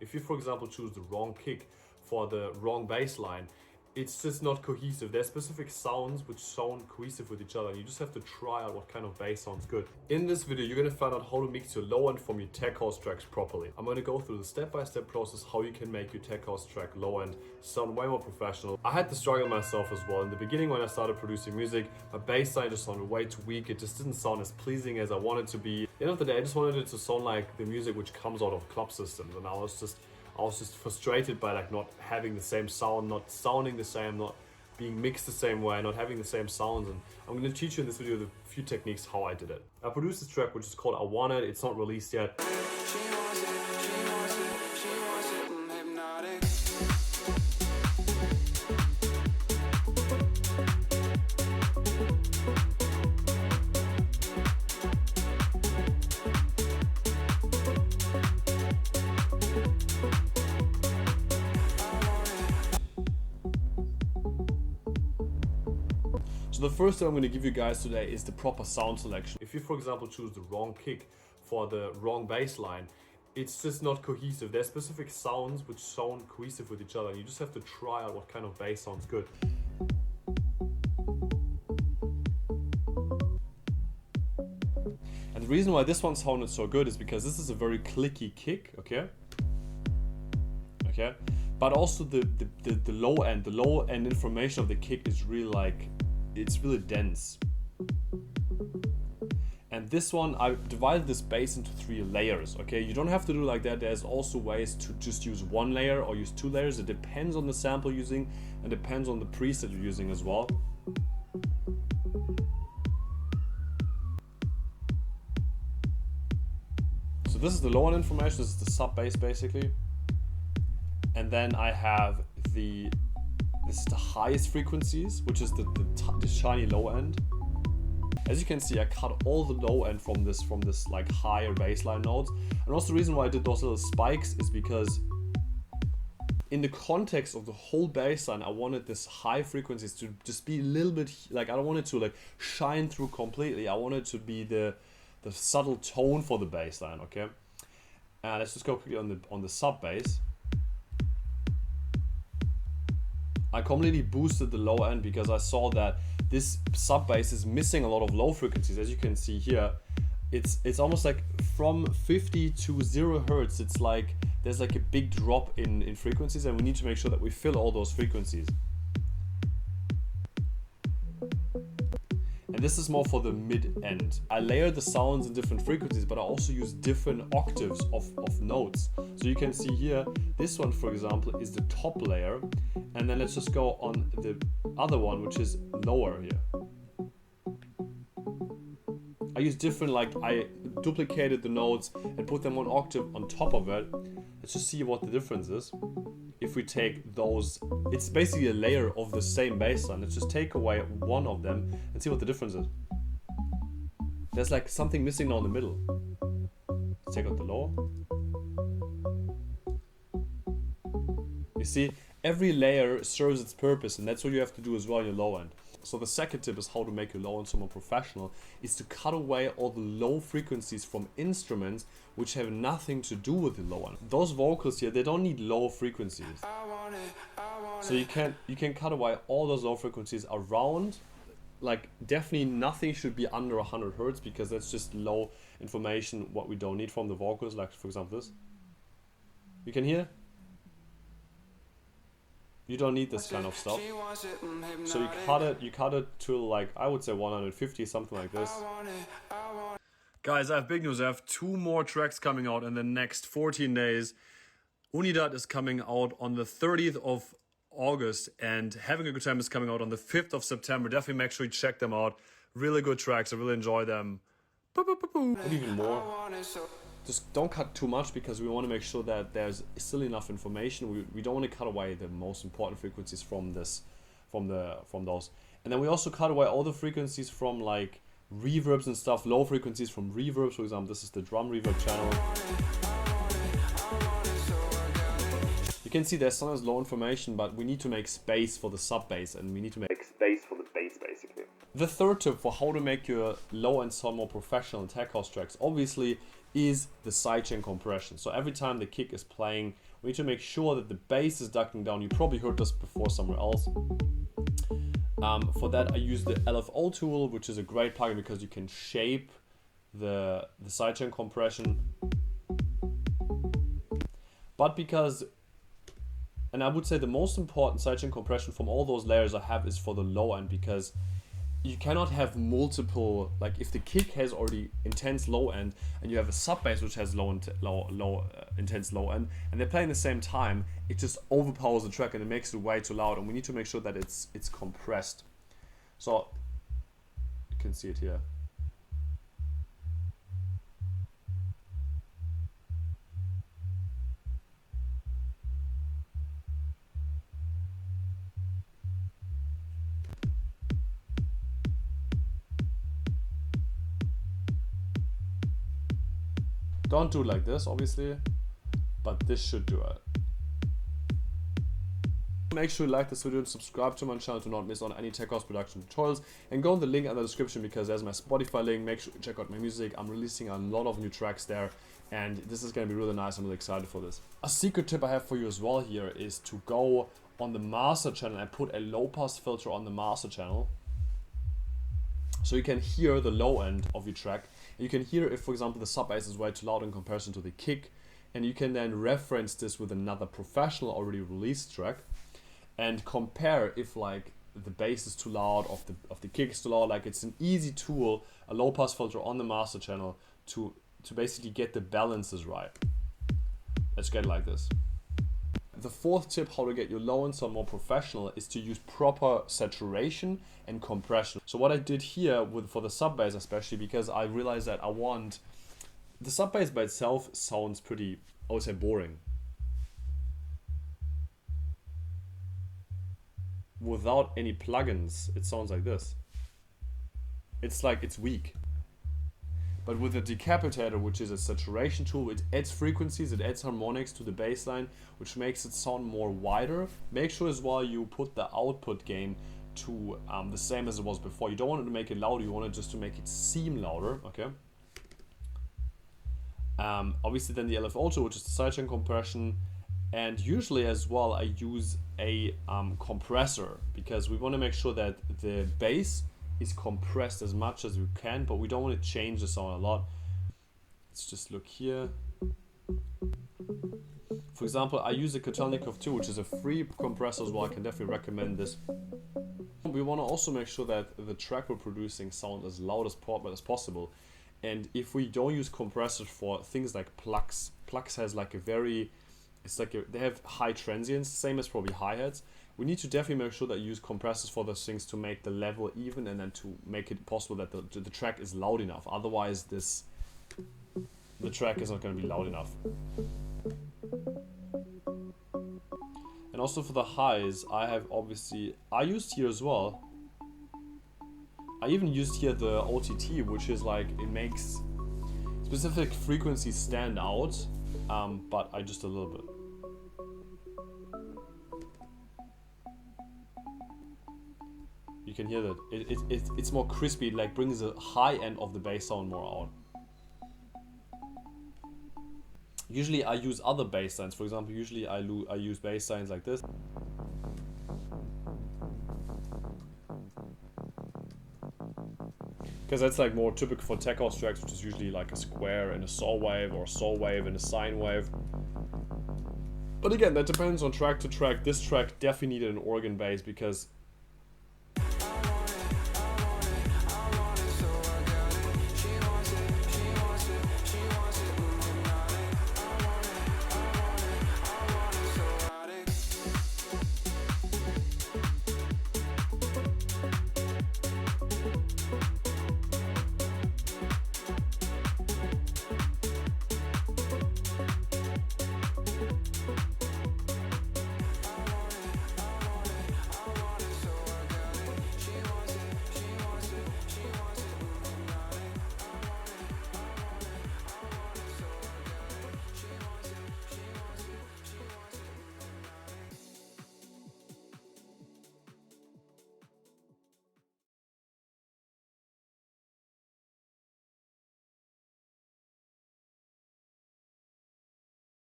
If you, for example, choose the wrong kick for the wrong bass line, it's just not cohesive. There's specific sounds which sound cohesive with each other, and you just have to try out what kind of bass sounds good. In this video, you're gonna find out how to mix your low end from your tech house tracks properly. I'm gonna go through the step-by-step process how you can make your tech house track low end sound way more professional. I had to struggle myself as well. In the beginning, when I started producing music, my bass line just sounded way too weak. It just didn't sound as pleasing as I wanted to be. At the end of the day, I just wanted it to sound like the music which comes out of club systems, and I was just frustrated by like not having the same sound, not sounding the same, not being mixed the same way, not having the same sounds. And I'm going to teach you in this video the few techniques how I did it. I produced this track which is called I Want It. It's not released yet. So the first thing I'm going to give you guys today is the proper sound selection. If you, for example, choose the wrong kick for the wrong bass line, it's just not cohesive. There's specific sounds which sound cohesive with each other, and you just have to try out what kind of bass sounds good. And the reason why this one sounded so good is because this is a very clicky kick, okay? But also the low end information of the kick is really like, it's really dense. And this one, I divided this bass into 3 layers, okay? You don't have to do like that. There's also ways to just use 1 layer or use 2 layers. It depends on the sample you're using and depends on the preset you're using as well. So this is the low end information, this is the sub bass basically. And then I have this is the highest frequencies, which is the shiny low end. As you can see, I cut all the low end from this like higher bassline notes. And also the reason why I did those little spikes is because in the context of the whole bassline, I wanted this high frequencies to just be a little bit like, I don't want it to like shine through completely. I want it to be the subtle tone for the bassline, okay? And let's just go quickly on the sub bass. I completely boosted the low end because I saw that this sub bass is missing a lot of low frequencies. As you can see here, it's almost like from 50 to 0 hertz. It's like there's like a big drop in frequencies, and we need to make sure that we fill all those frequencies. And this is more for the mid end. I layer the sounds in different frequencies, but I also use different octaves of notes. So you can see here, this one, for example, is the top layer. And then let's just go on the other one, which is lower here. I use different, like I duplicated the notes and put them 1 octave on top of it. Let's just see what the difference is. If we take those, it's basically a layer of the same bassline. Let's just take away 1 of them and see what the difference is. There's like something missing now in the middle. Let's take out the low. You see, every layer serves its purpose, and that's what you have to do as well in your low end. So the second tip is how to make your low end sound more professional is to cut away all the low frequencies from instruments which have nothing to do with the low end. Those vocals here, they don't need low frequencies. So you can cut away all those low frequencies around. Like definitely nothing should be under 100 hertz because that's just low information what we don't need from the vocals, like for example this. You can hear? You don't need this kind of stuff. So you cut it to like, I would say 150, something like this. Guys, I have big news. I have 2 more tracks coming out in the next 14 days. Unidad is coming out on the 30th of August, and Having a Good Time is coming out on the 5th of September. Definitely make sure you check them out. Really good tracks. I really enjoy them. And even more. Just don't cut too much because we want to make sure that there's still enough information. We don't want to cut away the most important frequencies from those. And then we also cut away all the frequencies from like reverbs and stuff, low frequencies from reverbs. For example, this is the drum reverb channel. You can see there's sometimes low information, but we need to make space for the sub bass, and we need to make space for the bass basically. The third tip for how to make your low end sound more professional in tech house tracks obviously is the sidechain compression. So every time the kick is playing We need to make sure that the bass is ducking down. You probably heard this before somewhere else. For that, I use the LFO tool, which is a great plugin because you can shape the sidechain compression. But because, and I would say the most important sidechain compression from all those layers I have is for the low end, because you cannot have multiple, like if the kick has already intense low end and you have a sub bass which has intense low end, and they're playing the same time, it just overpowers the track and it makes it way too loud, and we need to make sure that it's compressed. So you can see it here. Don't do it like this, obviously, but this should do it. Make sure you like this video and subscribe to my channel to not miss on any tech house production tutorials, and go on the link in the description because there's my Spotify link. Make sure you check out my music. I'm releasing a lot of new tracks there, and this is going to be really nice. I'm really excited for this. A secret tip I have for you as well here is to go on the master channel and put a low pass filter on the master channel, so you can hear the low end of your track. You can hear if, for example, the sub bass is way too loud in comparison to the kick, and you can then reference this with another professional already released track and compare if like the bass is too loud, of the kick is too loud. Like, it's an easy tool, a low pass filter on the master channel to basically get the balances right. Let's get it like this. The fourth tip how to get your low end sound more professional is to use proper saturation and compression. So what I did here for the sub bass, especially because I realized that I want the sub bass by itself sounds pretty, I would say, boring. Without any plugins, it sounds like this. It's like, it's weak. But with the decapitator, which is a saturation tool, it adds frequencies, it adds harmonics to the bass line, which makes it sound more wider. Make sure as well you put the output gain to the same as it was before. You don't want it to make it louder, you want it just to make it seem louder, okay? Obviously then the LFO tool, which is the sidechain compression, and usually as well I use a compressor, because we want to make sure that the bass is compressed as much as we can, but we don't want to change the sound a lot. Let's just look here. For example, I use a Kotelnikov 2, which is a free compressor as well. I can definitely recommend this. We want to also make sure that the track we're producing sounds as loud as possible. And if we don't use compressors for things like plucks has like a very, they have high transients, same as probably hi-hats. We need to definitely make sure that you use compressors for those things to make the level even, and then to make it possible that the track is loud enough. Otherwise the track is not going to be loud enough. And also for the highs, I used here as well. I even used here the OTT, which is like, it makes specific frequencies stand out, but I just a little bit. You can hear that it's more crispy, it like brings the high end of the bass sound more out. Usually I use other bass lines. For example, usually I use bass lines like this. Because that's like more typical for tech house tracks, which is usually like a square and a saw wave, or a saw wave and a sine wave. But again, that depends on track to track. This track definitely needed an organ bass because